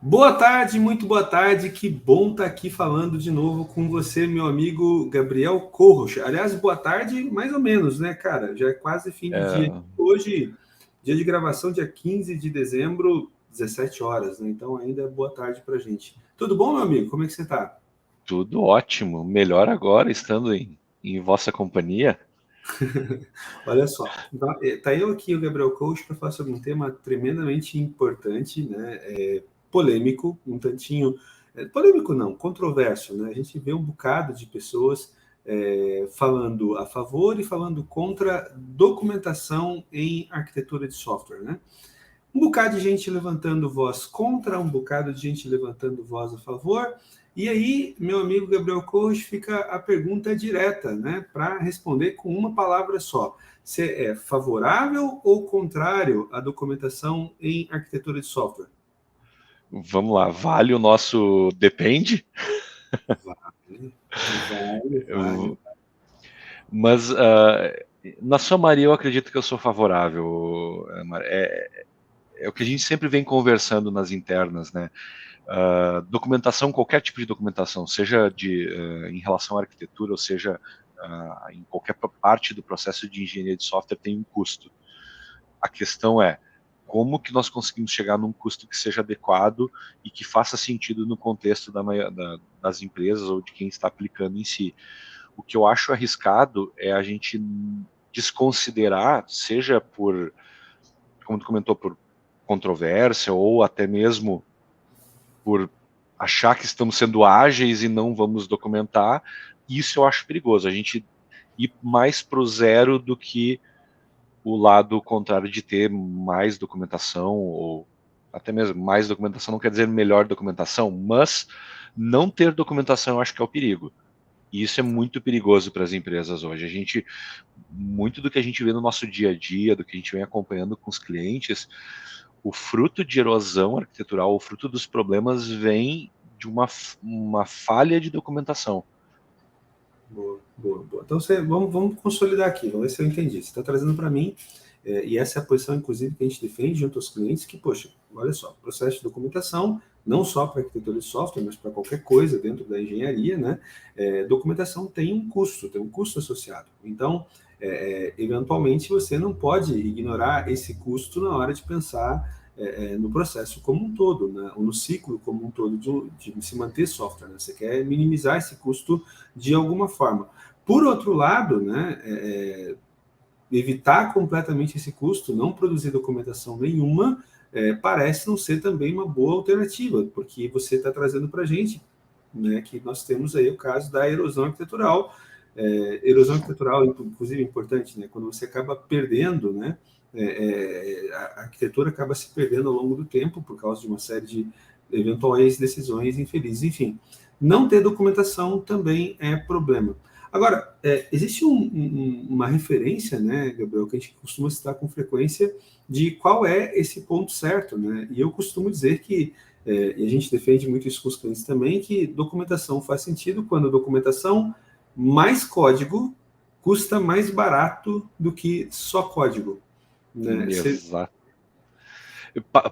Boa tarde, muito boa tarde. Que bom estar aqui falando de novo com você, meu amigo Gabriel Corros. Aliás, boa tarde, mais ou menos, né, cara? Já é quase fim de dia. É, Hoje, dia de gravação, dia 15 de dezembro, 17 horas, né? Então ainda é boa tarde pra gente. Tudo bom, meu amigo? Como é que você tá? tudo ótimo. Melhor agora estando em vossa companhia. Olha só, tá eu aqui, o Gabriel Coach, para falar sobre um tema tremendamente importante, né? Polêmico, um tantinho. Polêmico não, controverso, né? A gente vê um bocado de pessoas falando a favor e falando contra documentação em arquitetura de software, né? Um bocado de gente levantando voz contra, um bocado de gente levantando voz a favor. E aí, meu amigo Gabriel Coach, fica a pergunta direta, né, para responder com uma palavra só. Você é favorável ou contrário à documentação em arquitetura de software? Vamos lá, vale o nosso depende? Vale, vale, vale. Eu- Mas na sua maioria eu acredito que eu sou favorável. É o que a gente sempre vem conversando nas internas, né? Documentação, qualquer tipo de documentação, seja em relação à arquitetura, ou seja, em qualquer parte do processo de engenharia de software tem um custo. A questão é como que nós conseguimos chegar num custo que seja adequado e que faça sentido no contexto das empresas ou de quem está aplicando em si. O que eu acho arriscado é a gente desconsiderar, seja por, como tu comentou, por controvérsia ou até mesmo por achar que estamos sendo ágeis e não vamos documentar. Isso eu acho perigoso. A gente ir mais para o zero do que o lado contrário de ter mais documentação, ou até mesmo mais documentação não quer dizer melhor documentação, mas não ter documentação eu acho que é o perigo. E isso é muito perigoso para as empresas hoje. Muito do que a gente vê no nosso dia a dia, do que a gente vem acompanhando com os clientes, o fruto de erosão arquitetural, o fruto dos problemas vem de uma falha de documentação. Boa, boa, boa. Então, vamos consolidar aqui, vamos ver se eu entendi. Você está trazendo para mim, e essa é a posição, inclusive, que a gente defende junto aos clientes, que, poxa, olha só, processo de documentação, não só para arquitetura de software, mas para qualquer coisa dentro da engenharia, né? Documentação tem um custo associado. Então, eventualmente, você não pode ignorar esse custo na hora de pensar no processo como um todo, né? Ou no ciclo como um todo de se manter software. Né? Você quer minimizar esse custo de alguma forma. Por outro lado, né, evitar completamente esse custo, não produzir documentação nenhuma, parece não ser também uma boa alternativa, porque você está trazendo para a gente, né, que nós temos aí o caso da erosão arquitetural. Erosão arquitetural, inclusive, é importante, né, quando você acaba perdendo, né, a arquitetura acaba se perdendo ao longo do tempo por causa de uma série de eventuais decisões infelizes. Enfim, não ter documentação também é problema. Agora, existe uma referência, né, Gabriel, que a gente costuma citar com frequência de qual é esse ponto certo, né? E eu costumo dizer que, e a gente defende muito isso com os clientes também, que documentação faz sentido quando documentação mais código custa mais barato do que só código, né? Exato.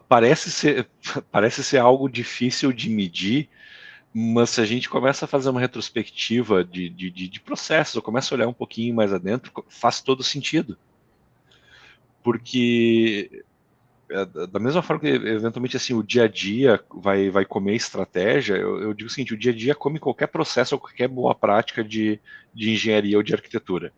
Parece ser, parece ser algo difícil de medir, mas se a gente começa a fazer uma retrospectiva de processos, ou começa a olhar um pouquinho mais adentro, faz todo sentido. Porque da mesma forma que eventualmente assim o dia a dia vai comer estratégia, eu digo o seguinte, o dia a dia come qualquer processo ou qualquer boa prática de engenharia ou de arquitetura.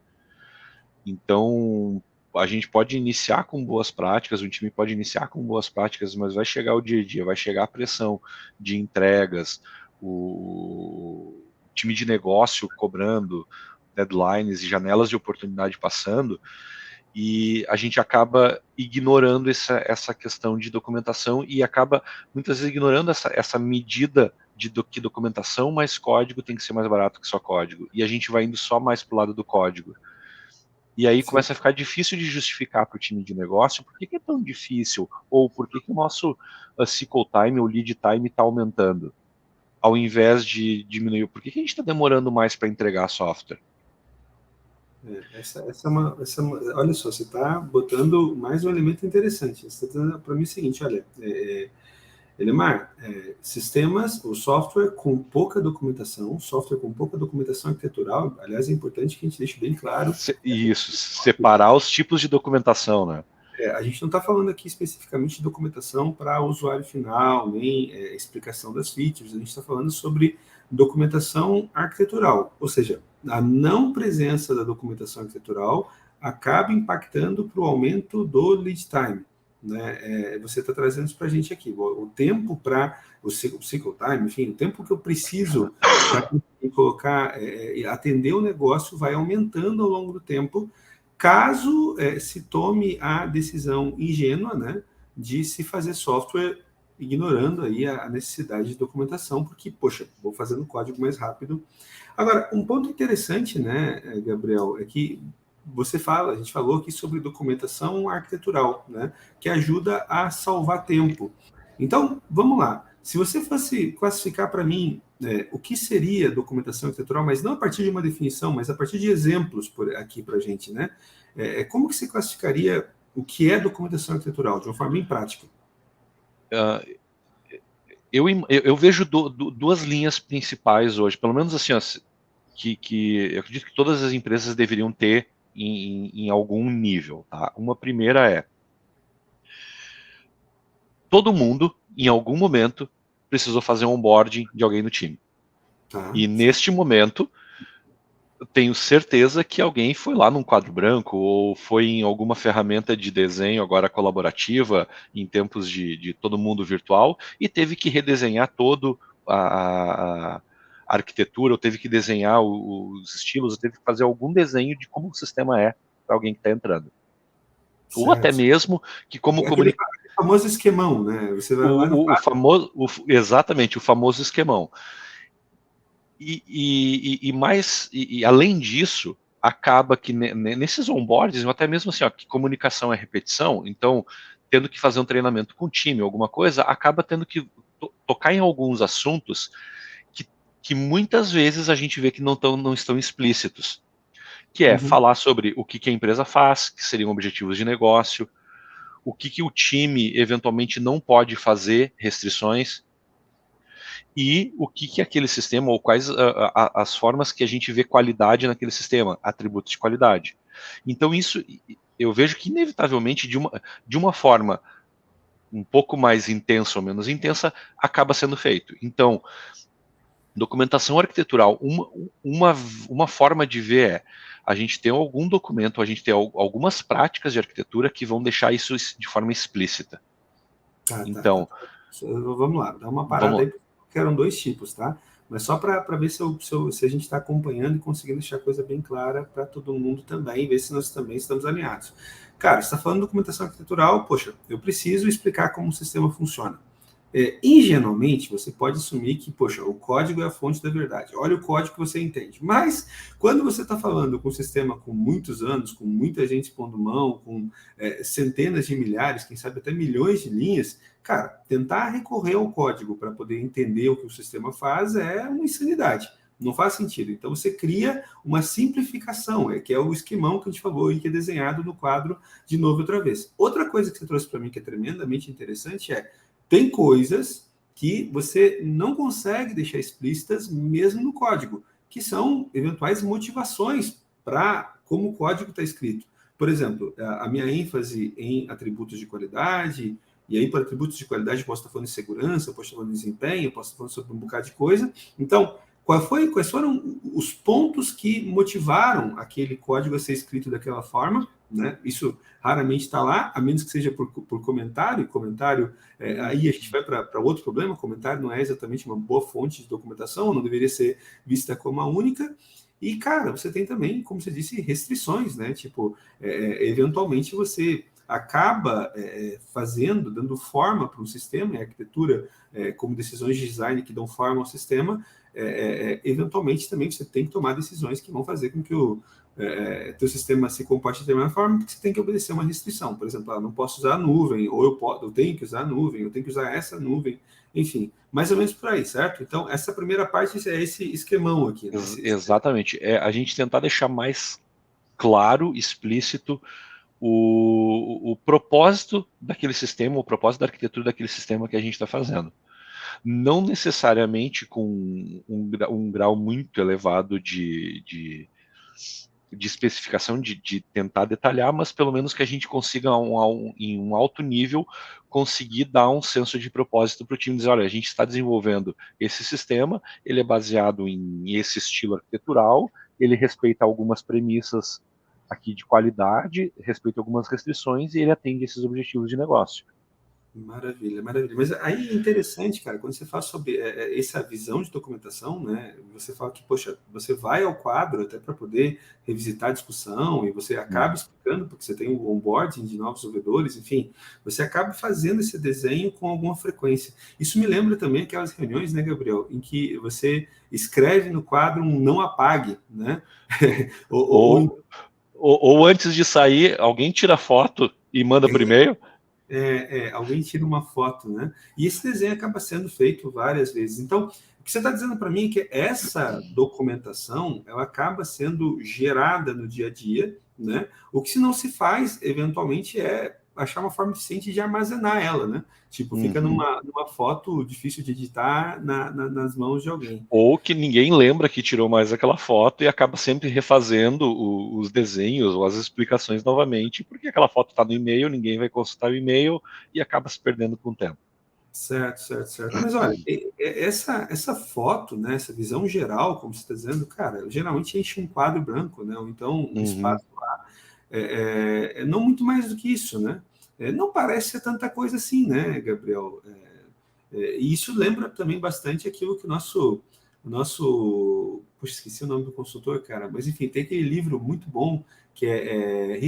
Então a gente pode iniciar com boas práticas, o time pode iniciar com boas práticas, mas vai chegar o dia a dia, vai chegar a pressão de entregas, o time de negócio cobrando deadlines e janelas de oportunidade passando, e a gente acaba ignorando essa questão de documentação e acaba muitas vezes ignorando essa medida que documentação mais código tem que ser mais barato que só código. E a gente vai indo só mais para o lado do código. E aí Sim. começa a ficar difícil de justificar para o time de negócio por que é tão difícil, ou por que o nosso cycle time, ou lead time está aumentando, ao invés de diminuir. Por que a gente está demorando mais para entregar software? Olha só, você está botando mais um elemento interessante. Você está dizendo para mim o seguinte: olha, Elemar, sistemas, o software com pouca documentação, arquitetural, aliás, é importante que a gente deixe bem claro. Isso, separar os tipos de documentação, né? A gente não está falando aqui especificamente de documentação para usuário final, nem explicação das features, a gente está falando sobre documentação arquitetural, ou seja, a não presença da documentação arquitetural acaba impactando para o aumento do lead time. Né? Você está trazendo isso para a gente aqui, o tempo para o cycle time, enfim, o tempo que eu preciso para colocar, atender o negócio vai aumentando ao longo do tempo, caso se tome a decisão ingênua, né, de se fazer software ignorando aí a necessidade de documentação, porque, poxa, vou fazendo código mais rápido. Agora, um ponto interessante, né, Gabriel, é que a gente falou aqui sobre documentação arquitetural, né, que ajuda a salvar tempo. Então, vamos lá. Se você fosse classificar para mim o que seria documentação arquitetural, mas não a partir de uma definição, mas a partir de exemplos aqui para a gente, né? Como que você classificaria o que é documentação arquitetural, de uma forma bem prática? Eu vejo duas linhas principais hoje, pelo menos assim, ó, que eu acredito que todas as empresas deveriam ter em algum nível. Tá? Uma primeira é: todo mundo, em algum momento, precisou fazer um onboarding de alguém no time. Tá. E neste momento, eu tenho certeza que alguém foi lá num quadro branco ou foi em alguma ferramenta de desenho agora colaborativa, em tempos de todo mundo virtual, e teve que redesenhar todo a arquitetura, ou teve que desenhar os estilos, ou teve que fazer algum desenho de como o sistema é para alguém que está entrando. Certo. Ou até mesmo que como comunicar. O famoso esquemão, né? Você vai lá no exatamente, o famoso esquemão. E além disso, acaba que nesses onboards, ou até mesmo assim, ó, que comunicação é repetição, então, tendo que fazer um treinamento com o time, alguma coisa, acaba tendo que tocar em alguns assuntos que muitas vezes a gente vê que não estão explícitos, que é falar sobre o que a empresa faz, que seriam objetivos de negócio, o que o time eventualmente não pode fazer, restrições, e o que aquele sistema, ou quais as formas que a gente vê qualidade naquele sistema, atributos de qualidade. Então isso, eu vejo que inevitavelmente, de uma forma um pouco mais intensa ou menos intensa, acaba sendo feito. Então, documentação arquitetural, uma forma de ver é a gente ter algum documento, a gente ter algumas práticas de arquitetura que vão deixar isso de forma explícita. Então, vamos lá, dá uma parada aí, porque eram dois tipos, tá? Mas só para ver se a gente está acompanhando e conseguindo deixar a coisa bem clara para todo mundo também, ver se nós também estamos alinhados. Cara, você está falando de documentação arquitetural, poxa, eu preciso explicar como o sistema funciona. Ingenuamente, você pode assumir que, poxa, o código é a fonte da verdade. Olha o código que você entende. Mas, quando você está falando com um sistema com muitos anos, com muita gente expondo mão, com centenas de milhares, quem sabe até milhões de linhas, cara, tentar recorrer ao código para poder entender o que o sistema faz é uma insanidade. Não faz sentido. Então, você cria uma simplificação, que é o esquemão que a gente falou e que é desenhado no quadro de novo outra vez. Outra coisa que você trouxe para mim que é tremendamente interessante tem coisas que você não consegue deixar explícitas mesmo no código, que são eventuais motivações para como o código está escrito. Por exemplo, a minha ênfase em atributos de qualidade, e aí para atributos de qualidade eu posso estar falando de segurança, eu posso estar falando de desempenho, eu posso estar falando sobre um bocado de coisa. Então, quais foram os pontos que motivaram aquele código a ser escrito daquela forma? Né? Isso raramente está lá, a menos que seja por comentário. Aí a gente vai para outro problema. Comentário não é exatamente uma boa fonte de documentação, não deveria ser vista como a única. E, cara, você tem também, como você disse, restrições, né? Tipo, eventualmente você acaba dando forma para um sistema, e a arquitetura, como decisões de design que dão forma ao sistema, eventualmente também você tem que tomar decisões que vão fazer com que o teu sistema se comporte de determinada forma, porque você tem que obedecer uma restrição. Por exemplo, eu não posso usar a nuvem, ou eu tenho que usar a nuvem, eu tenho que usar essa nuvem, enfim, mais ou menos por aí, certo? Então, essa primeira parte é esse esquemão aqui. Né? Exatamente. A gente tentar deixar mais claro, explícito, o propósito daquele sistema, o propósito da arquitetura daquele sistema que a gente está fazendo. Não necessariamente com um grau muito elevado de especificação, de tentar detalhar, mas pelo menos que a gente consiga, em um alto nível, conseguir dar um senso de propósito para o time, dizer, olha, a gente está desenvolvendo esse sistema, ele é baseado em esse estilo arquitetural, ele respeita algumas premissas aqui de qualidade, respeita algumas restrições e ele atende esses objetivos de negócio. Maravilha, maravilha. Mas aí é interessante, cara, quando você fala sobre essa visão de documentação, né? Você fala que, poxa, você vai ao quadro até para poder revisitar a discussão e você acaba explicando, porque você tem o onboarding de novos desenvolvedores, enfim, você acaba fazendo esse desenho com alguma frequência. Isso me lembra também aquelas reuniões, né, Gabriel, em que você escreve no quadro um não apague, né? ou antes de sair, alguém tira foto e manda por e-mail. Alguém tira uma foto, né? E esse desenho acaba sendo feito várias vezes. Então, o que você está dizendo para mim é que essa documentação ela acaba sendo gerada no dia a dia, né? O que se não se faz, eventualmente, é achar uma forma eficiente de armazenar ela, né? Tipo, fica numa foto difícil de editar nas mãos de alguém. Ou que ninguém lembra que tirou mais aquela foto e acaba sempre refazendo os desenhos ou as explicações novamente, porque aquela foto está no e-mail, ninguém vai consultar o e-mail e acaba se perdendo com o tempo. Certo. Mas olha, essa foto, né, essa visão geral, como você está dizendo, cara, geralmente enche um quadro branco, né? Ou então um espaço lá. Não muito mais do que isso, né? Não parece ser tanta coisa assim, né, Gabriel? E isso lembra também bastante aquilo que o nosso. Puxa, esqueci o nome do consultor, cara, mas enfim, tem aquele livro muito bom que é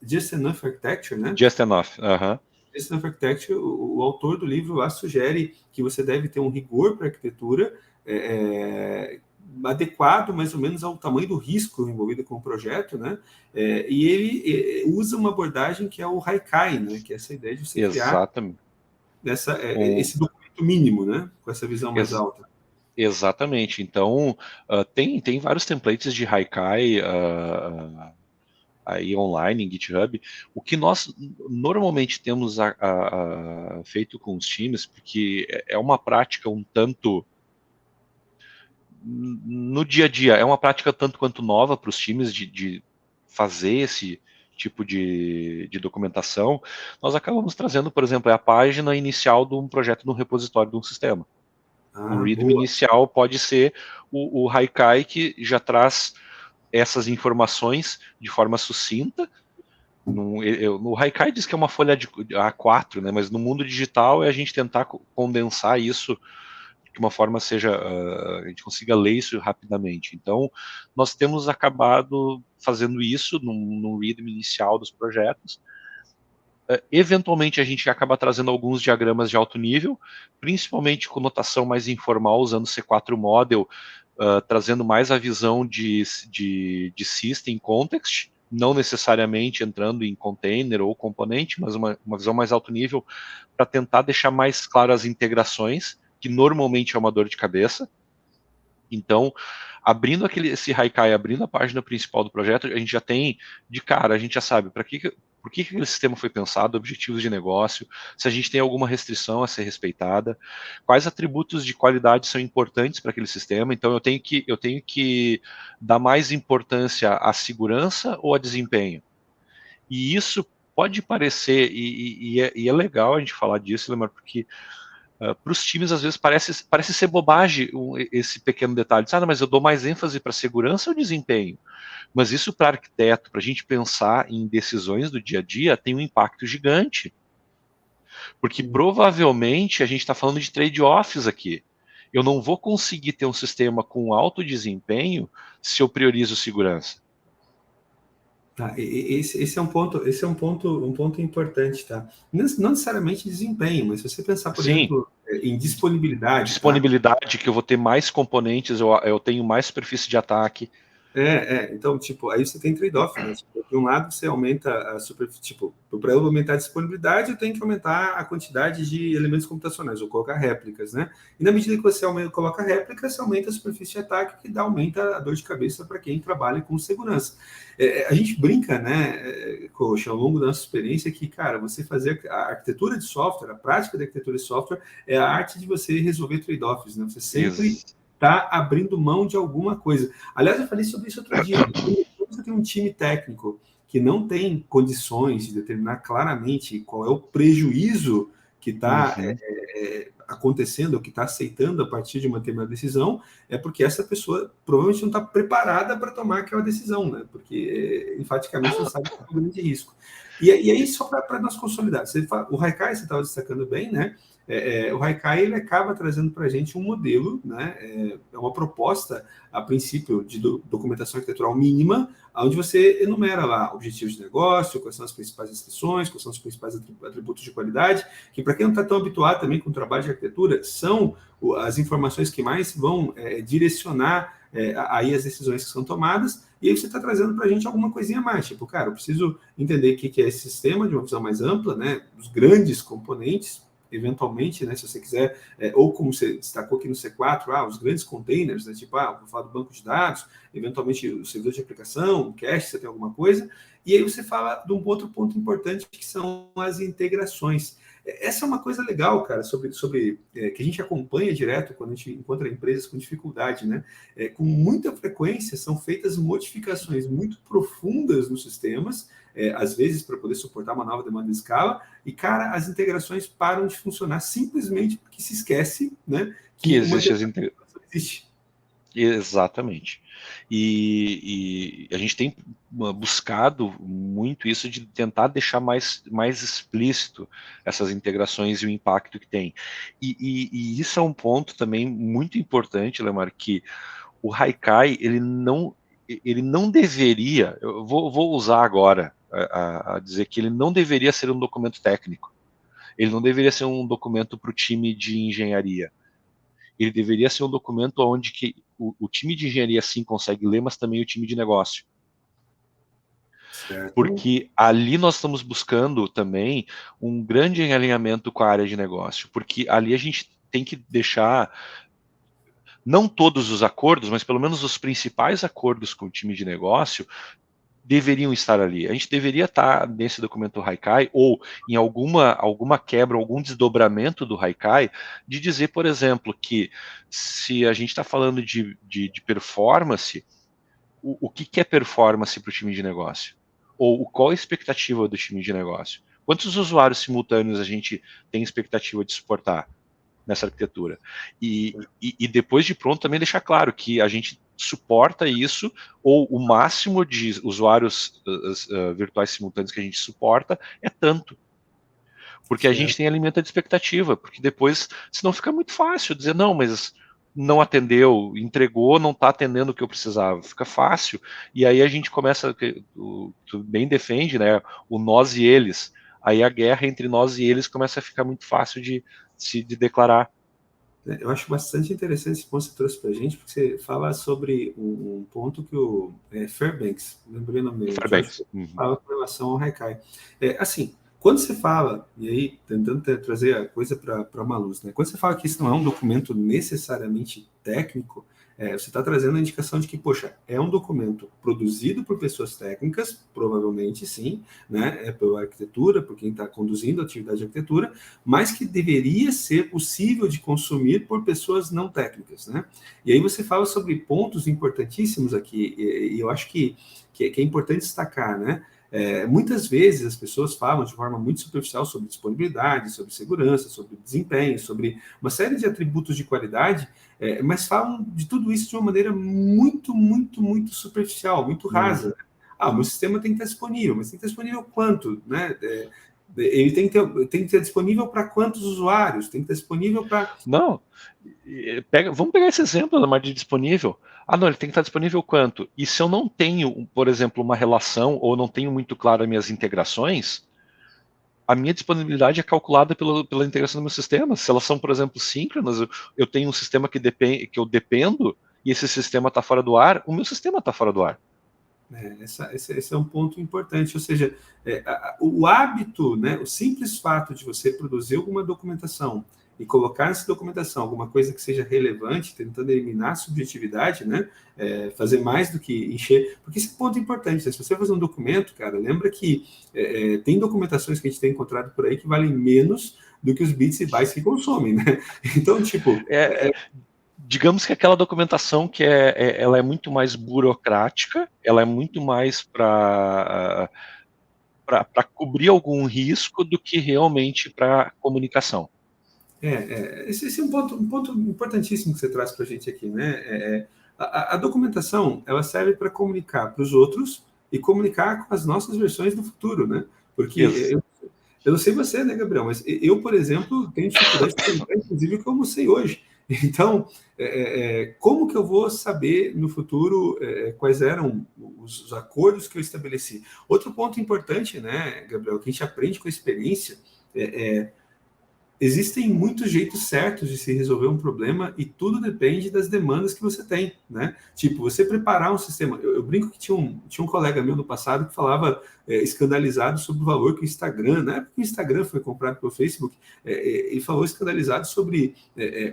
Just Enough Architecture, né? Just Enough, aham. Just Enough Architecture, o autor do livro lá sugere que você deve ter um rigor para a arquitetura adequado mais ou menos ao tamanho do risco envolvido com o projeto, né? E ele usa uma abordagem que é o Haikai, né? Que é essa ideia de você criar esse documento mínimo, né? Com essa visão mais alta. Exatamente. Então, tem vários templates de Haikai aí online em GitHub. O que nós normalmente temos feito com os times, porque é uma prática um tanto no dia a dia, é uma prática tanto quanto nova para os times de fazer esse tipo de documentação, nós acabamos trazendo, por exemplo, a página inicial de um projeto no repositório de um sistema. O README inicial pode ser o Haikai, que já traz essas informações de forma sucinta. No Haikai diz que é uma folha de A4, né, mas no mundo digital é a gente tentar condensar isso de uma forma seja a gente consiga ler isso rapidamente. Então, nós temos acabado fazendo isso no README inicial dos projetos. Eventualmente, a gente acaba trazendo alguns diagramas de alto nível, principalmente com notação mais informal, usando C4 Model, trazendo mais a visão de System Context, não necessariamente entrando em container ou componente, mas uma visão mais alto nível, para tentar deixar mais claras as integrações, que normalmente é uma dor de cabeça. Então, abrindo esse Haikai, abrindo a página principal do projeto, a gente já tem, de cara, a gente já sabe por que aquele sistema foi pensado, objetivos de negócio, se a gente tem alguma restrição a ser respeitada, quais atributos de qualidade são importantes para aquele sistema. Então, eu tenho que dar mais importância à segurança ou a desempenho. E isso pode parecer, e é legal a gente falar disso, Lemar, porque para os times, às vezes, parece ser bobagem esse pequeno detalhe. Mas eu dou mais ênfase para segurança ou desempenho? Mas isso, para arquiteto, para a gente pensar em decisões do dia a dia, tem um impacto gigante. Porque provavelmente a gente está falando de trade-offs aqui. Eu não vou conseguir ter um sistema com alto desempenho se eu priorizo segurança. Tá, esse é um ponto importante, tá? Não necessariamente desempenho, mas se você pensar, por exemplo, em disponibilidade. Disponibilidade, tá? Que eu vou ter mais componentes, eu tenho mais superfície de ataque. Então, tipo, aí você tem trade-off, né? Tipo, de um lado você aumenta a superfície, tipo, para eu aumentar a disponibilidade, eu tenho que aumentar a quantidade de elementos computacionais, ou colocar réplicas, né? E na medida que você coloca réplicas, você aumenta a superfície de ataque, que aumenta a dor de cabeça para quem trabalha com segurança. A gente brinca, né, Coxa, ao longo da nossa experiência, que, cara, você fazer a arquitetura de software, a prática da arquitetura de software, é a arte de você resolver trade-offs, né? Você sempre está abrindo mão de alguma coisa. Aliás, eu falei sobre isso outro dia. Quando você tem um time técnico que não tem condições de determinar claramente qual é o prejuízo que está acontecendo, ou que está aceitando a partir de uma determinada decisão, é porque essa pessoa provavelmente não está preparada para tomar aquela decisão, né? Porque enfaticamente não sabe qual é o grande risco. E aí, só para nós consolidar, o Haikai você estava destacando bem, né? O Haikai ele acaba trazendo para a gente um modelo, né? É uma proposta, a princípio, de documentação arquitetural mínima, onde você enumera lá objetivos de negócio, quais são as principais restrições, quais são os principais atributos de qualidade, que para quem não está tão habituado também com o trabalho de arquitetura, são as informações que mais vão direcionar aí as decisões que são tomadas, e aí você está trazendo para a gente alguma coisinha a mais, tipo, cara, eu preciso entender o que é esse sistema de uma visão mais ampla, né, os grandes componentes, eventualmente, né, se você quiser, ou como você destacou aqui no C4, os grandes containers, né, tipo, vou falar do banco de dados, eventualmente o servidor de aplicação, o cache, você tem alguma coisa, e aí você fala de um outro ponto importante, que são as integrações. Essa é uma coisa legal, cara, sobre que a gente acompanha direto quando a gente encontra empresas com dificuldade, né? Com muita frequência são feitas modificações muito profundas nos sistemas, às vezes para poder suportar uma nova demanda de escala, e, cara, as integrações param de funcionar simplesmente porque se esquece, né, que uma existe as integração existe. Exatamente. E a gente tem buscado muito isso de tentar deixar mais explícito essas integrações e o impacto que tem. E isso é um ponto também muito importante, Lemar, que o Haikai, ele não deveria, eu vou usar agora a dizer que ele não deveria ser um documento técnico. Ele não deveria ser um documento para o time de engenharia. Ele deveria ser um documento onde que o time de engenharia sim consegue ler, mas também o time de negócio. Certo. Porque ali nós estamos buscando também um grande alinhamento com a área de negócio, porque ali a gente tem que deixar não todos os acordos, mas pelo menos os principais acordos com o time de negócio deveriam estar ali. A gente deveria estar nesse documento Haikai, ou em alguma quebra, algum desdobramento do Haikai, de dizer, por exemplo, que se a gente está falando de performance, o que é performance para o time de negócio? Ou qual a expectativa do time de negócio? Quantos usuários simultâneos a gente tem expectativa de suportar nessa arquitetura? E depois de pronto também deixar claro que a gente suporta isso, ou o máximo de usuários virtuais simultâneos que a gente suporta é tanto. Porque a gente tem alimenta de expectativa, porque depois, senão fica muito fácil dizer, não, mas não atendeu, entregou, não está atendendo o que eu precisava. Fica fácil. E aí a gente começa, tu bem defende, né, o nós e eles. Aí a guerra entre nós e eles começa a ficar muito fácil de declarar. Eu acho bastante interessante esse ponto que você trouxe para a gente, porque você fala sobre um ponto que o Fairbanks, lembrei o nome dele, Fairbanks. fala com relação ao Haikai. Assim, quando você fala, e aí tentando trazer a coisa para uma luz, né? Quando você fala que isso não é um documento necessariamente técnico, você está trazendo a indicação de que, poxa, é um documento produzido por pessoas técnicas, provavelmente sim, né? Pela arquitetura, por quem está conduzindo a atividade de arquitetura, mas que deveria ser possível de consumir por pessoas não técnicas, né? E aí você fala sobre pontos importantíssimos aqui, e eu acho que é importante destacar, né? Muitas vezes as pessoas falam de forma muito superficial sobre disponibilidade, sobre segurança, sobre desempenho, sobre uma série de atributos de qualidade, mas falam de tudo isso de uma maneira muito, muito, muito superficial, muito rasa. O meu sistema tem que estar disponível, mas tem que estar disponível quanto, né? Ele tem que ter disponível para quantos usuários? Tem que estar disponível para... Não, vamos pegar esse exemplo da de disponível. Não, ele tem que estar disponível quanto? E se eu não tenho, por exemplo, uma relação, ou não tenho muito claro as minhas integrações, a minha disponibilidade é calculada pela integração do meu sistema. Se elas são, por exemplo, síncronas, eu tenho um sistema que eu dependo, e esse sistema está fora do ar, o meu sistema está fora do ar. Esse é um ponto importante, ou seja, o hábito, né, o simples fato de você produzir alguma documentação e colocar nessa documentação alguma coisa que seja relevante, tentando eliminar a subjetividade, né, fazer mais do que encher, porque esse é um ponto importante, né? Se você fazer um documento, cara, lembra que tem documentações que a gente tem encontrado por aí que valem menos do que os bits e bytes que consomem, né? Então, tipo... digamos que aquela documentação que ela é muito mais burocrática, ela é muito mais para cobrir algum risco do que realmente para comunicação. Esse é um ponto importantíssimo que você traz para a gente aqui, né? A documentação, ela serve para comunicar para os outros e comunicar com as nossas versões do futuro, né? Porque eu não sei você, né, Gabriel, mas eu, por exemplo, tenho dificuldade de lembrar, inclusive, o que eu almocei hoje. Então, como que eu vou saber no futuro quais eram os acordos que eu estabeleci? Outro ponto importante, né, Gabriel, que a gente aprende com a experiência, existem muitos jeitos certos de se resolver um problema e tudo depende das demandas que você tem, né? Tipo, você preparar um sistema... Eu brinco que tinha um colega meu no passado que falava escandalizado sobre o valor que o Instagram, na época que o Instagram foi comprado pelo Facebook, ele falou escandalizado sobre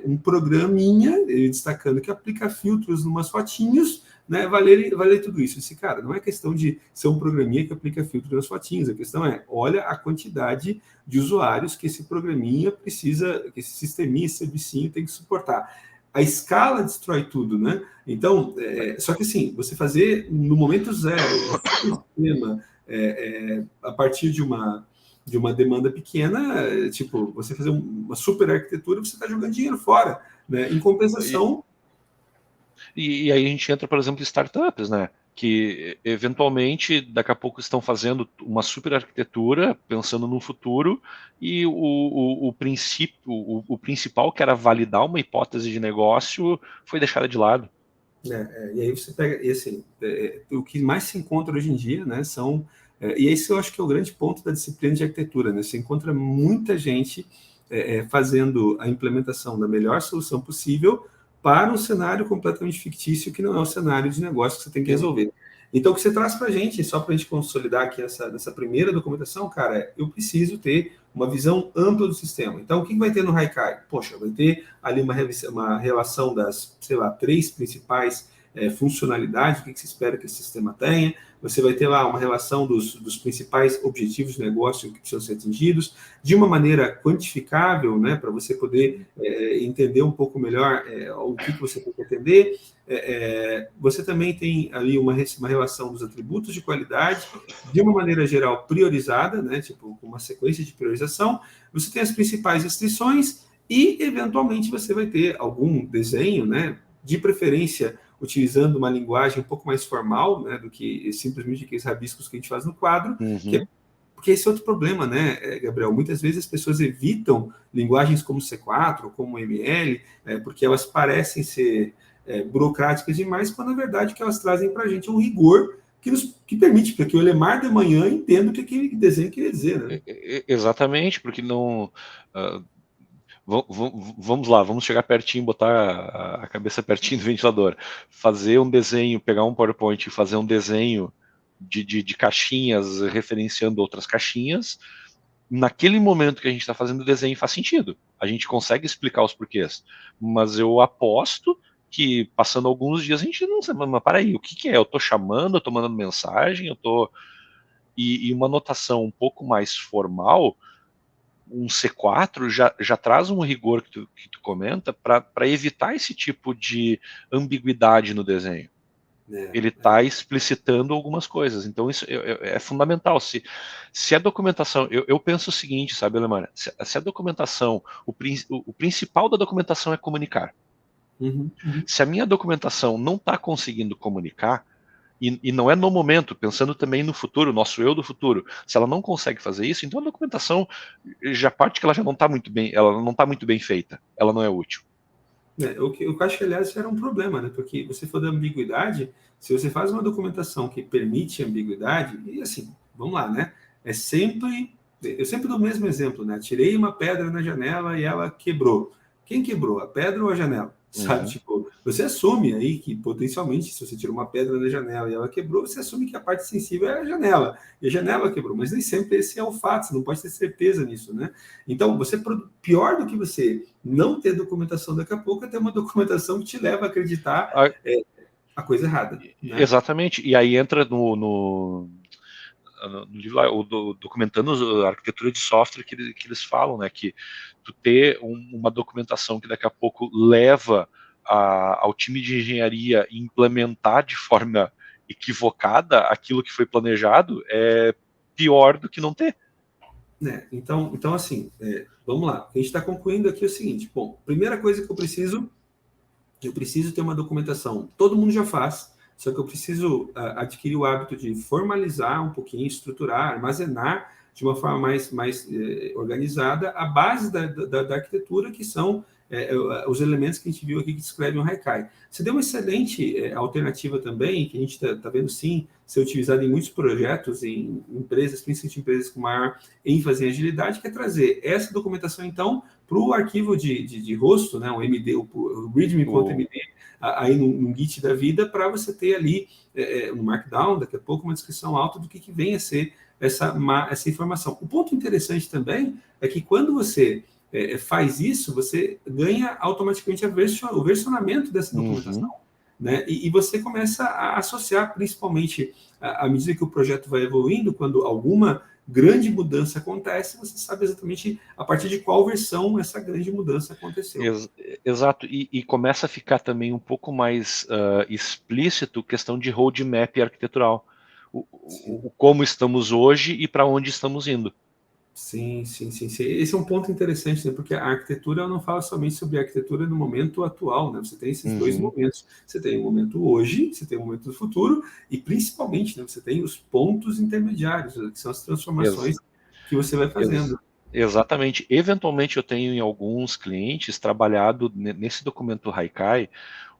um programinha, ele destacando que aplica filtros em umas fotinhos, né, valer tudo isso. Esse cara, não é questão de ser um programinha que aplica filtro nas fotinhas, a questão é, olha a quantidade de usuários que esse programinha precisa, que esse sisteminha, esse servicinho tem que suportar. A escala destrói tudo, né? Então, só que assim, você fazer no momento zero, um sistema a partir de uma demanda pequena, tipo, você fazer uma super arquitetura, você está jogando dinheiro fora, né? Em compensação... E aí a gente entra, por exemplo, em startups, né? Que eventualmente daqui a pouco estão fazendo uma super arquitetura, pensando no futuro, e o principal, que era validar uma hipótese de negócio, foi deixado de lado. E aí você pega, e assim, o que mais se encontra hoje em dia, né, são... e esse eu acho que é o grande ponto da disciplina de arquitetura, né? Você encontra muita gente fazendo a implementação da melhor solução possível para um cenário completamente fictício que não é o cenário de negócio que você tem que resolver. Então, o que você traz para a gente, só para a gente consolidar aqui nessa primeira documentação, cara, eu preciso ter uma visão ampla do sistema. Então, o que vai ter no Haikai? Poxa, vai ter ali uma relação das, sei lá, 3 principais funcionalidades, o que você espera que esse sistema tenha. Você vai ter lá uma relação dos principais objetivos de negócio que precisam ser atingidos, de uma maneira quantificável, né, para você poder entender um pouco melhor o que você tem que atender. Você também tem ali uma relação dos atributos de qualidade, de uma maneira geral priorizada, né, tipo, com uma sequência de priorização. Você tem as principais restrições e, eventualmente, você vai ter algum desenho, né, de preferência utilizando uma linguagem um pouco mais formal, né, do que simplesmente aqueles rabiscos que a gente faz no quadro, porque esse é outro problema, né, Gabriel? Muitas vezes as pessoas evitam linguagens como C4, como ML, porque elas parecem ser burocráticas demais, quando na verdade o que elas trazem para a gente é um rigor que permite que o Elemar de manhã entenda o que aquele desenho queria dizer, né? Exatamente, porque não... vamos lá, vamos chegar pertinho, botar a cabeça pertinho do ventilador, fazer um desenho, pegar um PowerPoint e fazer um desenho de caixinhas referenciando outras caixinhas. Naquele momento que a gente está fazendo o desenho faz sentido, a gente consegue explicar os porquês, mas eu aposto que passando alguns dias a gente não sabe, mas para aí, o que é? Eu estou chamando, eu estou mandando mensagem, eu estou... E uma notação um pouco mais formal, um C4 já traz um rigor que tu comenta para evitar esse tipo de ambiguidade no desenho. Ele está explicitando algumas coisas, então isso é fundamental. Se a documentação, eu penso o seguinte, sabe, Alemar, se a documentação, o principal da documentação é comunicar. Se a minha documentação não está conseguindo comunicar, e não é no momento, pensando também no futuro, nosso eu do futuro, se ela não consegue fazer isso, então a documentação já parte que ela já não está muito bem, ela não está muito bem feita, ela não é útil. O que eu acho que, aliás, era um problema, né? Porque você for da ambiguidade, se você faz uma documentação que permite ambiguidade, e assim, vamos lá, né? Eu sempre dou o mesmo exemplo, né? Tirei uma pedra na janela e ela quebrou. Quem quebrou, a pedra ou a janela? Sabe, tipo, você assume aí que potencialmente, se você tirou uma pedra na janela e ela quebrou, você assume que a parte sensível é a janela, e a janela quebrou, mas nem sempre esse é o fato, você não pode ter certeza nisso, né? Então, pior do que você não ter documentação daqui a pouco é ter uma documentação que te leva a acreditar a coisa errada, né? Exatamente, e aí entra no livro lá, documentando a arquitetura de software que eles falam, né, que tu ter uma documentação que daqui a pouco leva ao time de engenharia implementar de forma equivocada aquilo que foi planejado é pior do que não ter. Então assim, vamos lá. O que a gente está concluindo aqui é o seguinte: bom, primeira coisa que eu preciso ter uma documentação. Todo mundo já faz, só que eu preciso adquirir o hábito de formalizar um pouquinho, estruturar, armazenar de uma forma mais organizada a base da arquitetura, que são os elementos que a gente viu aqui que descrevem o Haikai. Você deu uma excelente alternativa também, que a gente está vendo sim ser utilizada em muitos projetos, em empresas, principalmente empresas com maior ênfase em agilidade, que é trazer essa documentação, então, para o arquivo de rosto, né, o MD, o readme.md, aí no Git da vida, para você ter ali no Markdown, daqui a pouco, uma descrição alta do que vem a ser essa informação. O ponto interessante também é que quando você faz isso, você ganha automaticamente o versionamento dessa documentação. Né? E você começa a associar, principalmente à medida que o projeto vai evoluindo, quando alguma grande mudança acontece, você sabe exatamente a partir de qual versão essa grande mudança aconteceu. Exato, e começa a ficar também um pouco mais explícito questão de roadmap arquitetural. O como estamos hoje e para onde estamos indo. Sim. Esse é um ponto interessante, né? Porque a arquitetura não fala somente sobre a arquitetura no momento atual, né? Você tem esses dois momentos. Você tem o momento hoje, você tem o momento do futuro, e principalmente, né, você tem os pontos intermediários, que são as transformações que você vai fazendo. Exatamente. Eventualmente eu tenho em alguns clientes trabalhado nesse documento Haikai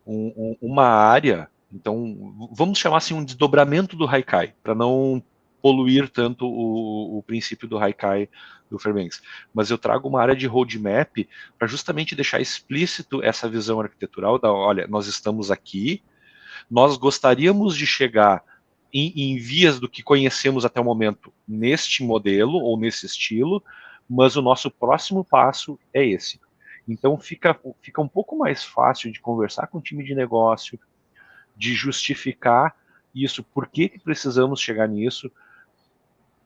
uma área, então vamos chamar assim um desdobramento do Haikai, para não poluir tanto o princípio do Haikai do Fairbanks. Mas eu trago uma área de roadmap para justamente deixar explícito essa visão arquitetural da, olha, nós estamos aqui, nós gostaríamos de chegar em vias do que conhecemos até o momento neste modelo ou nesse estilo, mas o nosso próximo passo é esse. Então fica um pouco mais fácil de conversar com o time de negócio, de justificar isso, por que precisamos chegar nisso,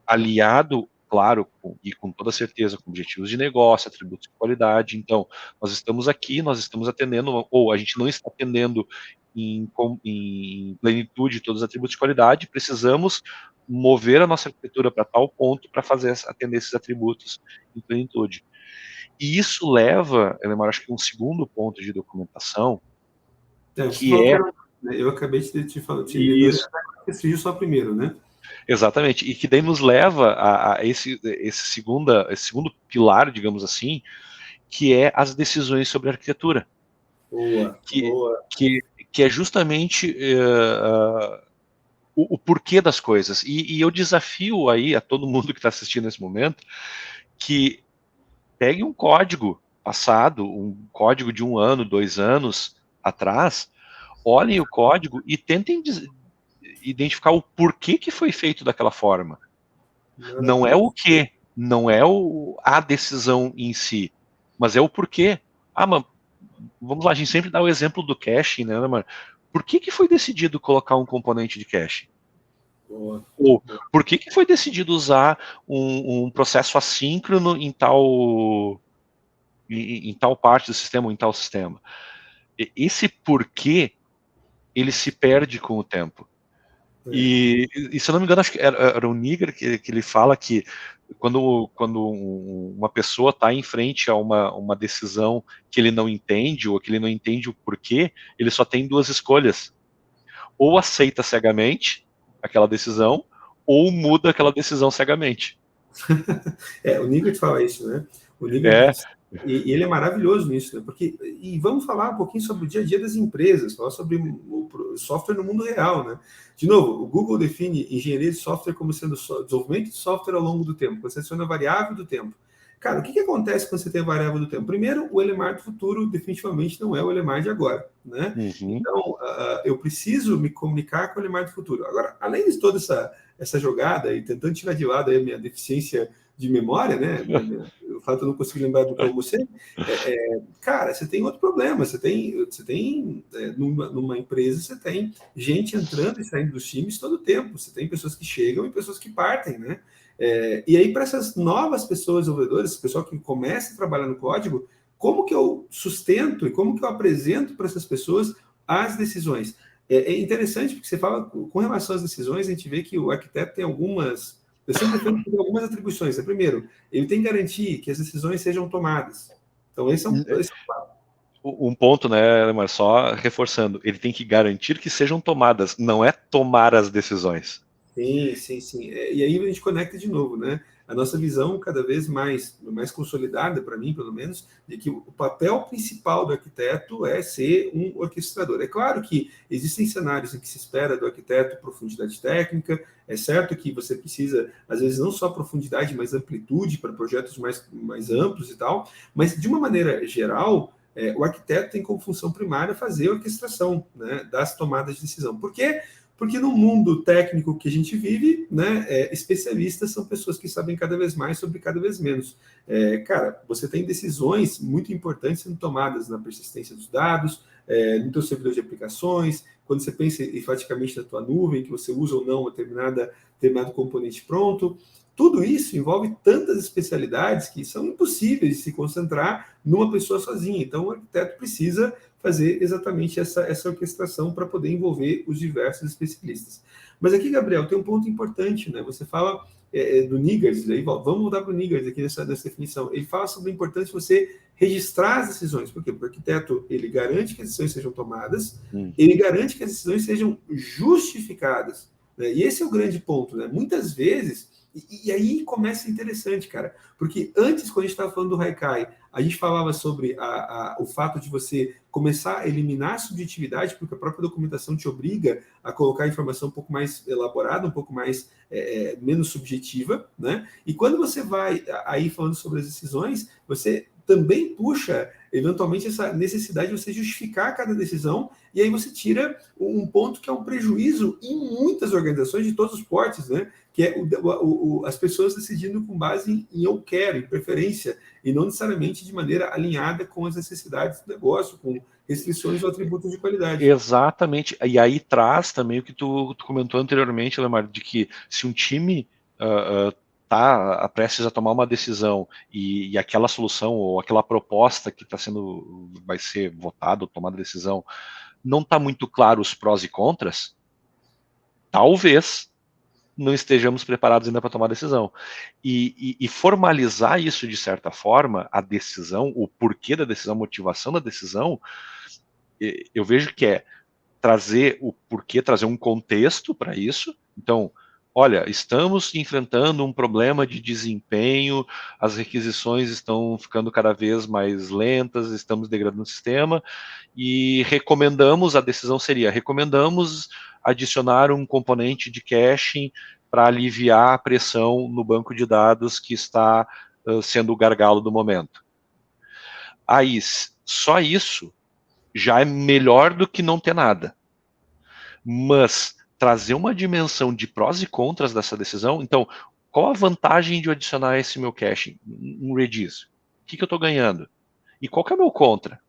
aliado, claro, e com toda certeza, com objetivos de negócio, atributos de qualidade. Então, nós estamos aqui, nós estamos atendendo, ou a gente não está atendendo em plenitude todos os atributos de qualidade, precisamos mover a nossa arquitetura para tal ponto para atender esses atributos em plenitude. E isso leva, Elemar, acho que um segundo ponto de documentação, eu acabei de te falar, que surgiu só primeiro, né? Exatamente, e que daí nos leva a esse segundo pilar, digamos assim, que é as decisões sobre arquitetura. Boa. Que é justamente o porquê das coisas. E eu desafio aí a todo mundo que está assistindo nesse momento que pegue um código passado, um código de 1 ano, 2 anos atrás, olhem o código e tentem identificar o porquê que foi feito daquela forma. Não é o que, não é a decisão em si, mas é o porquê. Mas vamos lá, a gente sempre dá o exemplo do caching, né, mano? Por que foi decidido colocar um componente de caching? Ou por que foi decidido usar um processo assíncrono em tal parte do sistema ou em tal sistema? Esse porquê, ele se perde com o tempo. E se eu não me engano, acho que era o Niger que ele fala que quando uma pessoa está em frente a uma decisão que ele não entende, ou que ele não entende o porquê, ele só tem 2 escolhas. Ou aceita cegamente aquela decisão, ou muda aquela decisão cegamente. O Niger fala isso, né? O Niger e ele é maravilhoso nisso, né? Porque, e vamos falar um pouquinho sobre o dia a dia das empresas, falar sobre o software no mundo real, né? De novo, o Google define engenharia de software como sendo desenvolvimento de software ao longo do tempo, você adiciona a variável do tempo. Cara, o que acontece quando você tem a variável do tempo? Primeiro, o Elemar do futuro definitivamente não é o Elemar de agora, né? Então, eu preciso me comunicar com o Elemar do futuro. Agora, além de toda essa jogada e tentando tirar de lado a minha deficiência de memória, né? O fato de eu não conseguir lembrar do que eu almocei, cara, você tem outro problema. Você tem numa empresa, você tem gente entrando e saindo dos times todo o tempo. Você tem pessoas que chegam e pessoas que partem, né? E aí, para essas novas pessoas desenvolvedoras, esse pessoal que começa a trabalhar no código, como que eu sustento e como que eu apresento para essas pessoas as decisões? É interessante porque você fala, com relação às decisões, a gente vê que o arquiteto tem algumas... Eu sempre defendo que tem algumas atribuições. Primeiro, ele tem que garantir que as decisões sejam tomadas. Então, esse é um ponto, né, mas só reforçando, ele tem que garantir que sejam tomadas, não é tomar as decisões. Sim. E aí a gente conecta de novo, né? A nossa visão cada vez mais consolidada, para mim, pelo menos, de que o papel principal do arquiteto é ser um orquestrador. É claro que existem cenários em que se espera do arquiteto profundidade técnica, é certo que você precisa, às vezes, não só profundidade, mas amplitude para projetos mais amplos e tal, mas, de uma maneira geral, o arquiteto tem como função primária fazer a orquestração, né, das tomadas de decisão. Por quê? Porque no mundo técnico que a gente vive, né, especialistas são pessoas que sabem cada vez mais sobre cada vez menos. Cara, você tem decisões muito importantes sendo tomadas na persistência dos dados, no teu servidor de aplicações, quando você pensa enfaticamente na tua nuvem, que você usa ou não determinado componente pronto. Tudo isso envolve tantas especialidades que são impossíveis de se concentrar numa pessoa sozinha. Então, o arquiteto precisa fazer exatamente essa orquestração para poder envolver os diversos especialistas. Mas aqui, Gabriel, tem um ponto importante, né? Você fala do Niggers, aí, vamos mudar para o Niggers aqui nessa definição. Ele fala sobre a importância de você registrar as decisões. Por quê? Porque o arquiteto, ele garante que as decisões sejam tomadas, ele garante que as decisões sejam justificadas, né? E esse é o grande ponto, né? Muitas vezes, e aí começa interessante, cara, porque antes, quando a gente estava falando do Haikai, a gente falava sobre o fato de você começar a eliminar a subjetividade, porque a própria documentação te obriga a colocar a informação um pouco mais elaborada, um pouco mais menos subjetiva, né? E quando você vai aí falando sobre as decisões, você também puxa, eventualmente, essa necessidade de você justificar cada decisão, e aí você tira um ponto que é um prejuízo em muitas organizações de todos os portes, né? Que é as pessoas decidindo com base em eu quero, em preferência, e não necessariamente de maneira alinhada com as necessidades do negócio, com restrições ou atributos de qualidade. Exatamente. E aí traz também o que tu comentou anteriormente, Lemar, de que se um time está prestes a tomar uma decisão e aquela solução ou aquela proposta que vai ser votada ou tomada decisão, não está muito claro os prós e contras, talvez não estejamos preparados ainda para tomar decisão. E formalizar isso de certa forma, a decisão, o porquê da decisão, a motivação da decisão, eu vejo que é trazer o porquê, trazer um contexto para isso. Então, olha, estamos enfrentando um problema de desempenho, as requisições estão ficando cada vez mais lentas, estamos degradando o sistema, e a decisão seria, recomendamos adicionar um componente de caching para aliviar a pressão no banco de dados que está sendo o gargalo do momento. Aí, só isso já é melhor do que não ter nada. Mas trazer uma dimensão de prós e contras dessa decisão, então, qual a vantagem de eu adicionar esse meu caching, um Redis? O que eu estou ganhando? E qual que é o meu contra?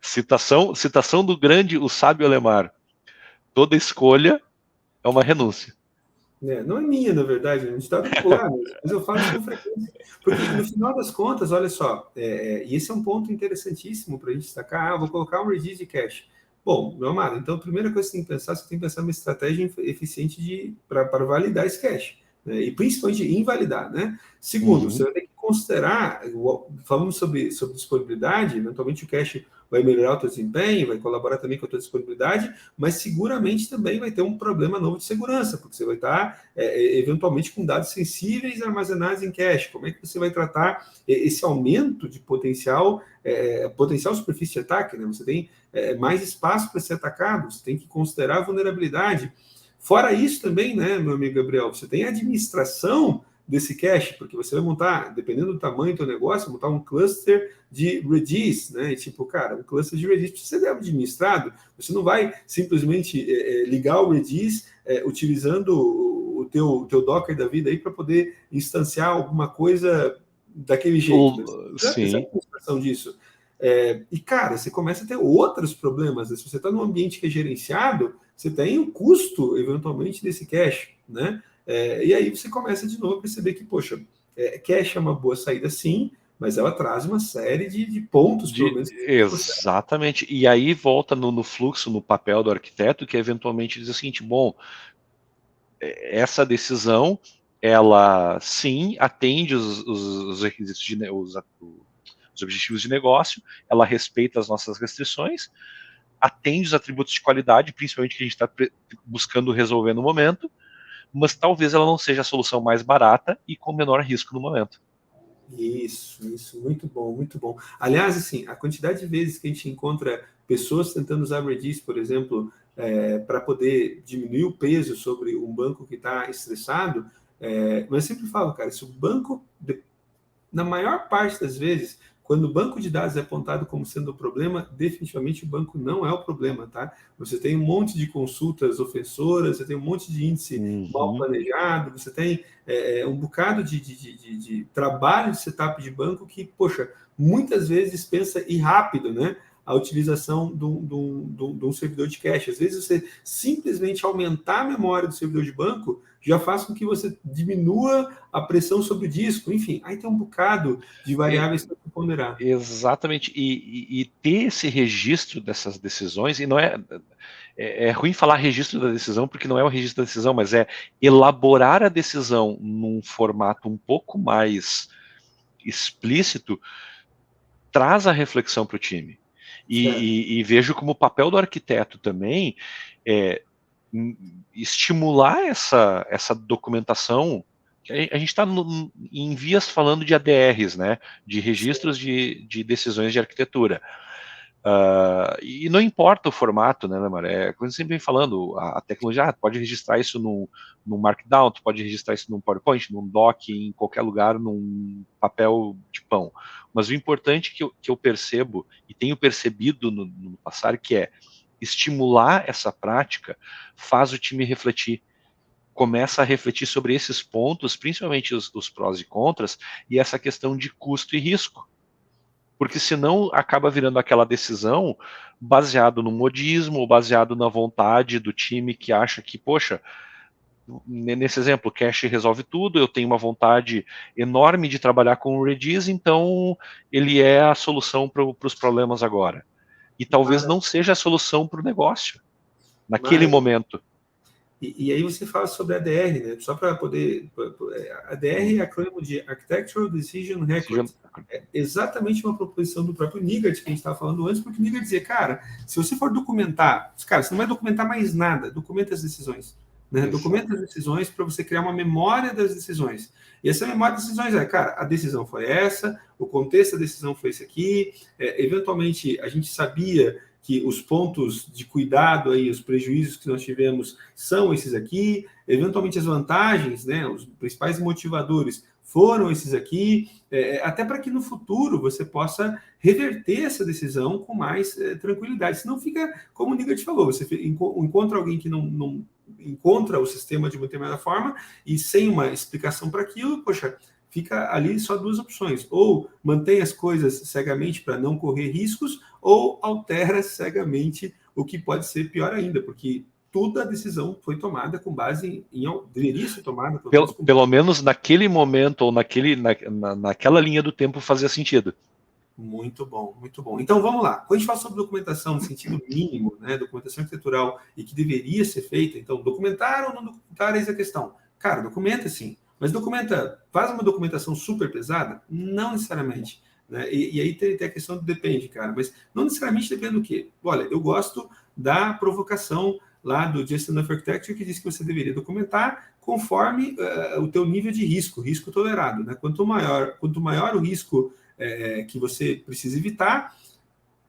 Citação do grande, o sábio Lemar. Toda escolha é uma renúncia. Não é minha, na verdade, a gente está vinculado, mas eu falo isso com frequência. Porque, no final das contas, olha só, e esse é um ponto interessantíssimo para a gente destacar, vou colocar um Redis de cache. Bom, meu amado, então a primeira coisa que você tem que pensar, você tem que pensar uma estratégia eficiente para validar esse cache, né? E principalmente invalidar, né? Segundo, você vai ter que considerar, falando sobre disponibilidade, eventualmente o cache vai melhorar o teu desempenho, vai colaborar também com a tua disponibilidade, mas seguramente também vai ter um problema novo de segurança, porque você vai estar, eventualmente, com dados sensíveis armazenados em cache. Como é que você vai tratar esse aumento de potencial superfície de ataque, né? Você tem mais espaço para ser atacado, você tem que considerar a vulnerabilidade. Fora isso também, né, meu amigo Gabriel, você tem a administração desse cache, porque você vai montar, dependendo do tamanho do teu negócio, montar um cluster de Redis, né? E tipo, cara, um cluster de Redis precisa ser administrado. Você não vai simplesmente ligar o Redis utilizando o teu Docker da vida aí para poder instanciar alguma coisa daquele jeito. Né? Você precisa Sim. ter administração disso. E, cara, você começa a ter outros problemas. Né? Se você está num ambiente que é gerenciado, você tem o custo, eventualmente, desse cache, né? E aí você começa de novo a perceber que, poxa, cache é uma boa saída sim, mas ela traz uma série de pontos, pelo menos. Exatamente. E aí volta no fluxo, no papel do arquiteto, que eventualmente diz o seguinte, bom, essa decisão, ela sim atende os requisitos, os objetivos de negócio, ela respeita as nossas restrições, atende os atributos de qualidade, principalmente que a gente está buscando resolver no momento, mas talvez ela não seja a solução mais barata e com menor risco no momento. Isso, muito bom, muito bom. Aliás, assim, a quantidade de vezes que a gente encontra pessoas tentando usar Redis, por exemplo, para poder diminuir o peso sobre um banco que está estressado, mas eu sempre falo, cara, se o banco, na maior parte das vezes, quando o banco de dados é apontado como sendo o problema, definitivamente o banco não é o problema, tá? Você tem um monte de consultas ofensoras, você tem um monte de índice mal planejado, você tem um bocado de trabalho de setup de banco que, poxa, muitas vezes pensa ir rápido, né? A utilização de um servidor de cache. Às vezes você simplesmente aumentar a memória do servidor de banco já faz com que você diminua a pressão sobre o disco. Enfim, aí tem um bocado de variáveis para ponderar. Exatamente. E ter esse registro dessas decisões, e não é ruim falar registro da decisão, porque não é o registro da decisão, mas é elaborar a decisão num formato um pouco mais explícito, traz a reflexão para o time. E vejo como o papel do arquiteto também estimular essa documentação. A gente está em vias falando de ADRs, né, de registros de decisões de arquitetura. E não importa o formato, né, Lemar? Como eu sempre vem falando, a tecnologia pode registrar isso num Markdown, tu pode registrar isso num PowerPoint, num doc, em qualquer lugar, num papel de pão. Mas o importante que eu percebo, e tenho percebido no passado, que é estimular essa prática, faz o time refletir. Começa a refletir sobre esses pontos, principalmente os prós e contras, e essa questão de custo e risco. Porque senão acaba virando aquela decisão baseado no modismo, ou baseado na vontade do time que acha que, poxa, nesse exemplo, o cache resolve tudo, eu tenho uma vontade enorme de trabalhar com o Redis, então ele é a solução para os problemas agora. E talvez não seja a solução para o negócio, naquele momento. E aí você fala sobre ADR, né? Só para poder... ADR é acrônimo de Architectural Decision Record. É exatamente uma proposição do próprio Nigart, que a gente estava falando antes, porque o Nigart dizia, cara, se você for documentar... Cara, você não vai documentar mais nada, documenta as decisões. Né? Documenta as decisões para você criar uma memória das decisões. E essa memória das decisões cara, a decisão foi essa, o contexto da decisão foi esse aqui, eventualmente a gente sabia que os pontos de cuidado aí, os prejuízos que nós tivemos são esses aqui, eventualmente as vantagens, né, os principais motivadores foram esses aqui, até para que no futuro você possa reverter essa decisão com mais tranquilidade. Senão fica, como o Nigart falou, você encontra alguém que não encontra o sistema de uma determinada forma e sem uma explicação para aquilo, poxa, fica ali só duas opções. Ou mantém as coisas cegamente para não correr riscos, ou altera cegamente, o que pode ser pior ainda, porque toda a decisão foi tomada com base deveria ser tomada... Pelo menos naquele momento, ou naquela linha do tempo fazia sentido. Muito bom, muito bom. Então vamos lá. Quando a gente fala sobre documentação no sentido mínimo, né, documentação arquitetural e que deveria ser feita, então documentar ou não documentar, eis a questão. Cara, documenta sim, mas faz uma documentação super pesada? Não necessariamente. Né? E aí tem a questão do depende, cara, mas não necessariamente depende do quê? Olha, eu gosto da provocação lá do Just Enough Architecture, que diz que você deveria documentar conforme o teu nível de risco tolerado. Né? Quanto maior o risco que você precisa evitar,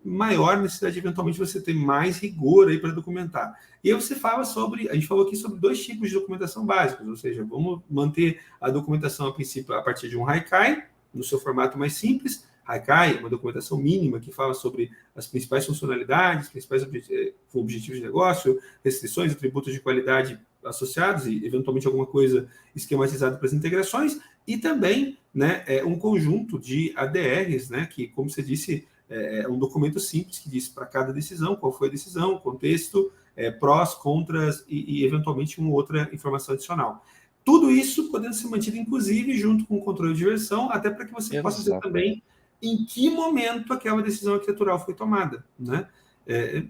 maior necessidade de eventualmente você ter mais rigor aí para documentar. E aí você fala sobre, a gente falou aqui sobre 2 tipos de documentação básicos, ou seja, vamos manter a documentação a princípio a partir de um Haikai, no seu formato mais simples. Haikai é uma documentação mínima que fala sobre as principais funcionalidades, principais objetivos de negócio, restrições, atributos de qualidade associados e, eventualmente, alguma coisa esquematizada para as integrações, e também, né, um conjunto de ADRs, né, que, como você disse, é um documento simples que diz para cada decisão qual foi a decisão, contexto, prós, contras e, eventualmente, uma outra informação adicional. Tudo isso podendo ser mantido, inclusive, junto com o controle de versão, até para que você possa dizer também em que momento aquela decisão arquitetural foi tomada, né?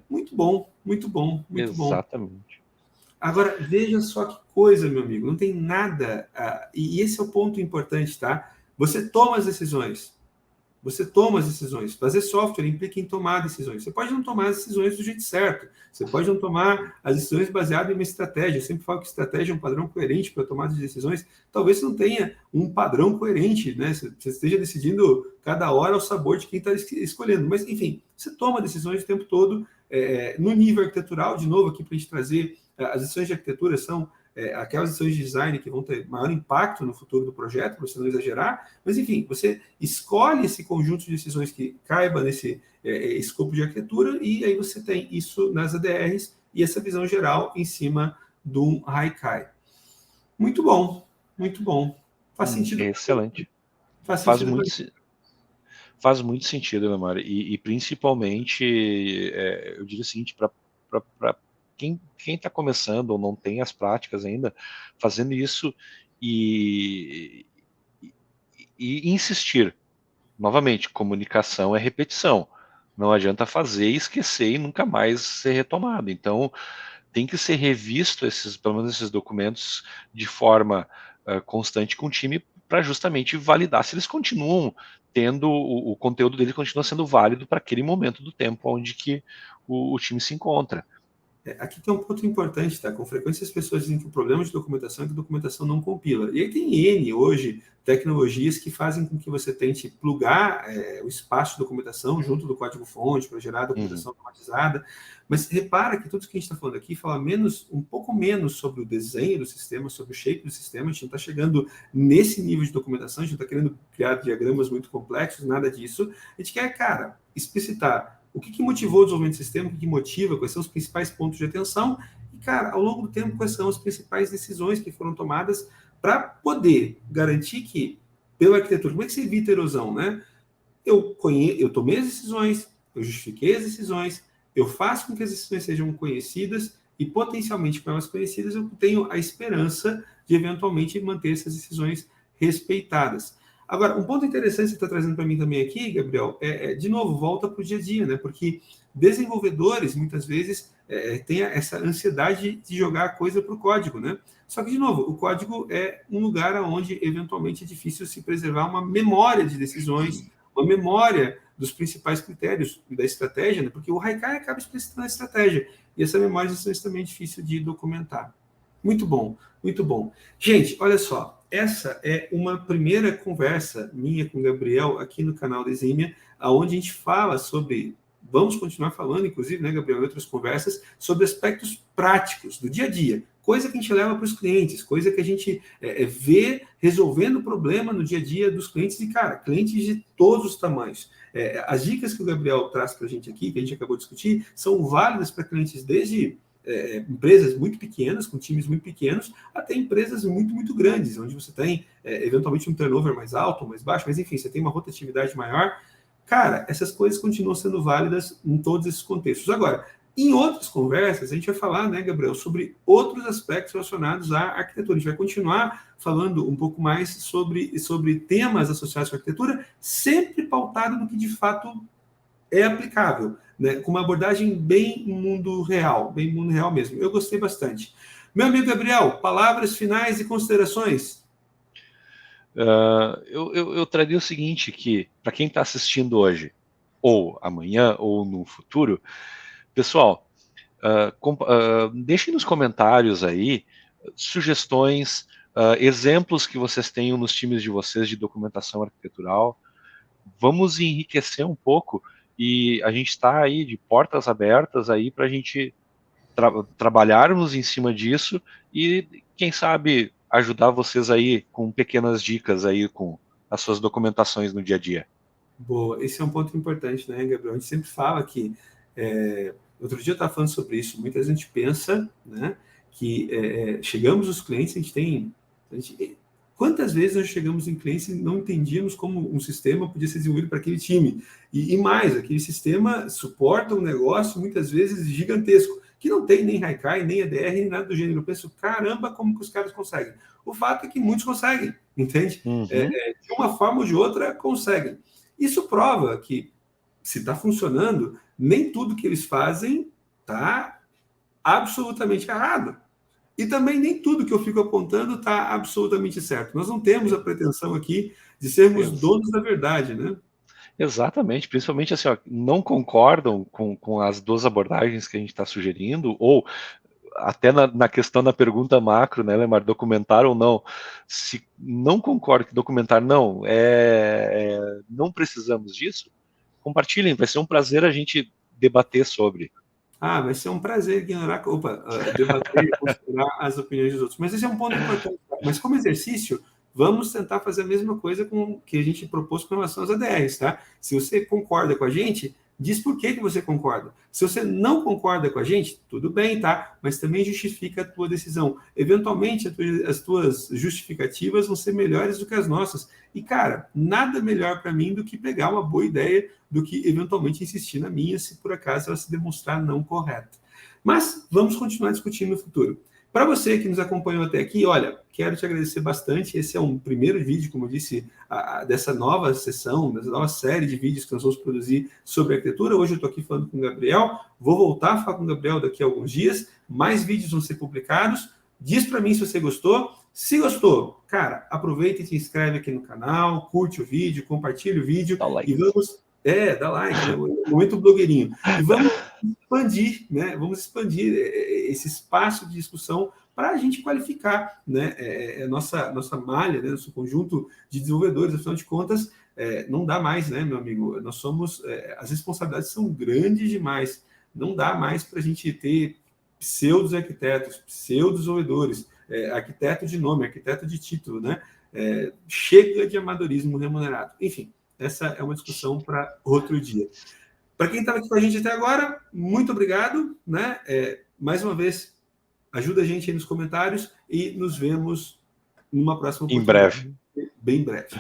Muito bom, muito bom, muito bom. Exatamente. Agora, veja só que coisa, meu amigo, não tem nada... e esse é o ponto importante, tá? Você toma as decisões. Você toma as decisões. Fazer software implica em tomar decisões. Você pode não tomar as decisões do jeito certo. Você pode não tomar as decisões baseadas em uma estratégia. Eu sempre falo que estratégia é um padrão coerente para tomada de decisões. Talvez você não tenha um padrão coerente, né? Você esteja decidindo cada hora o sabor de quem está escolhendo. Mas, enfim, você toma decisões o tempo todo. No nível arquitetural, de novo, aqui para a gente trazer, as decisões de arquitetura são aquelas decisões de design que vão ter maior impacto no futuro do projeto, para você não exagerar, mas enfim, você escolhe esse conjunto de decisões que caiba nesse escopo de arquitetura, e aí você tem isso nas ADRs e essa visão geral em cima do Haikai. Muito bom, muito bom. Faz sentido. Excelente. Faz muito sentido, Lemar, e principalmente, eu diria o seguinte, para quem está começando ou não tem as práticas ainda, fazendo isso e insistir. Novamente, comunicação é repetição. Não adianta fazer e esquecer e nunca mais ser retomado. Então, tem que ser revisto pelo menos esses documentos de forma constante com o time para justamente validar se eles continuam tendo, o conteúdo dele continua sendo válido para aquele momento do tempo onde que o time se encontra. Aqui tem um ponto importante, tá? Com frequência as pessoas dizem que o problema de documentação é que a documentação não compila. E aí tem N, hoje, tecnologias que fazem com que você tente plugar o espaço de documentação junto do código-fonte para gerar a documentação automatizada. Mas repara que tudo que a gente está falando aqui fala um pouco menos sobre o desenho do sistema, sobre o shape do sistema. A gente não está chegando nesse nível de documentação, a gente não está querendo criar diagramas muito complexos, nada disso. A gente quer, cara, explicitar o que motivou o desenvolvimento do sistema, o que motiva, quais são os principais pontos de atenção e, cara, ao longo do tempo, quais são as principais decisões que foram tomadas para poder garantir que, pela arquitetura, como é que se evita a erosão, né? Eu tomei as decisões, eu justifiquei as decisões, eu faço com que as decisões sejam conhecidas e, potencialmente, com elas conhecidas, eu tenho a esperança de, eventualmente, manter essas decisões respeitadas. Agora, um ponto interessante que você está trazendo para mim também aqui, Gabriel, de novo, volta para o dia a dia, né? Porque desenvolvedores, muitas vezes, têm essa ansiedade de jogar a coisa para o código, né? Só que, de novo, o código é um lugar onde, eventualmente, é difícil se preservar uma memória de decisões, uma memória dos principais critérios da estratégia, né? Porque o Haikai acaba explicitando a estratégia, e essa memória de decisões também é difícil de documentar. Muito bom, muito bom. Gente, olha só, essa é uma primeira conversa minha com o Gabriel aqui no canal da Exímia, onde a gente fala sobre, vamos continuar falando, inclusive, né, Gabriel, em outras conversas, sobre aspectos práticos do dia a dia, coisa que a gente leva para os clientes, coisa que a gente vê resolvendo o problema no dia a dia dos clientes, e, cara, clientes de todos os tamanhos. As dicas que o Gabriel traz para a gente aqui, que a gente acabou de discutir, são válidas para clientes desde empresas muito pequenas, com times muito pequenos, até empresas muito, muito grandes, onde você tem, eventualmente, um turnover mais alto, mais baixo, mas, enfim, você tem uma rotatividade maior. Cara, essas coisas continuam sendo válidas em todos esses contextos. Agora, em outras conversas, a gente vai falar, né, Gabriel, sobre outros aspectos relacionados à arquitetura. A gente vai continuar falando um pouco mais sobre temas associados à arquitetura, sempre pautado no que, de fato, é aplicável, né? Com uma abordagem bem mundo real mesmo. Eu gostei bastante. Meu amigo Gabriel, palavras finais e considerações? Eu traria o seguinte, que para quem está assistindo hoje, ou amanhã, ou no futuro, pessoal, deixem nos comentários aí sugestões, exemplos que vocês tenham nos times de vocês de documentação arquitetural. Vamos enriquecer um pouco e a gente está aí de portas abertas aí para a gente trabalharmos em cima disso e, quem sabe, ajudar vocês aí com pequenas dicas aí com as suas documentações no dia a dia. Boa, esse é um ponto importante, né, Gabriel? A gente sempre fala que, outro dia eu estava falando sobre isso, muita gente pensa, né, que chegamos os clientes, quantas vezes nós chegamos em clientes e não entendíamos como um sistema podia ser desenvolvido para aquele time? E mais, aquele sistema suporta um negócio, muitas vezes, gigantesco, que não tem nem Haikai, nem EDR, nem nada do gênero. Eu penso, caramba, como que os caras conseguem? O fato é que muitos conseguem, entende? Uhum. De uma forma ou de outra, conseguem. Isso prova que, se está funcionando, nem tudo que eles fazem está absolutamente errado. E também nem tudo que eu fico apontando está absolutamente certo. Nós não temos a pretensão aqui de sermos donos da verdade, né? Exatamente, principalmente assim, ó, não concordam com as duas abordagens que a gente está sugerindo, ou até na questão da pergunta macro, né, Lemar, documentar ou não, se não concorda que documentar não, não precisamos disso, compartilhem, vai ser um prazer a gente debater sobre. Vai ser um prazer debater e considerar as opiniões dos outros. Mas esse é um ponto importante. Mas como exercício, vamos tentar fazer a mesma coisa com que a gente propôs com relação às ADRs, tá? Se você concorda com a gente, diz por que você concorda. Se você não concorda com a gente, tudo bem, tá? Mas também justifica a tua decisão. Eventualmente, as tuas justificativas vão ser melhores do que as nossas. E, cara, nada melhor para mim do que pegar uma boa ideia do que eventualmente insistir na minha, se por acaso ela se demonstrar não correta. Mas vamos continuar discutindo no futuro. Para você que nos acompanhou até aqui, olha, quero te agradecer bastante. Esse é um primeiro vídeo, como eu disse, dessa nova sessão, dessa nova série de vídeos que nós vamos produzir sobre arquitetura. Hoje eu estou aqui falando com o Gabriel, vou voltar a falar com o Gabriel daqui a alguns dias, mais vídeos vão ser publicados. Diz para mim se você gostou. Se gostou, cara, aproveita e se inscreve aqui no canal, curte o vídeo, compartilha o vídeo e vamos... dá like, né? Momento blogueirinho. E vamos expandir, né? Vamos expandir esse espaço de discussão para a gente qualificar, né? Nossa malha, né? Nosso conjunto de desenvolvedores. Afinal de contas, não dá mais, né, meu amigo? Nós somos... as responsabilidades são grandes demais. Não dá mais para a gente ter pseudo-arquitetos, pseudo-desenvolvedores, arquiteto de nome, arquiteto de título, né? Chega de amadorismo remunerado. Enfim, essa é uma discussão para outro dia. Para quem estava aqui com a gente até agora, muito obrigado, né? Mais uma vez, ajuda a gente aí nos comentários e nos vemos numa próxima oportunidade. Em breve. Bem breve.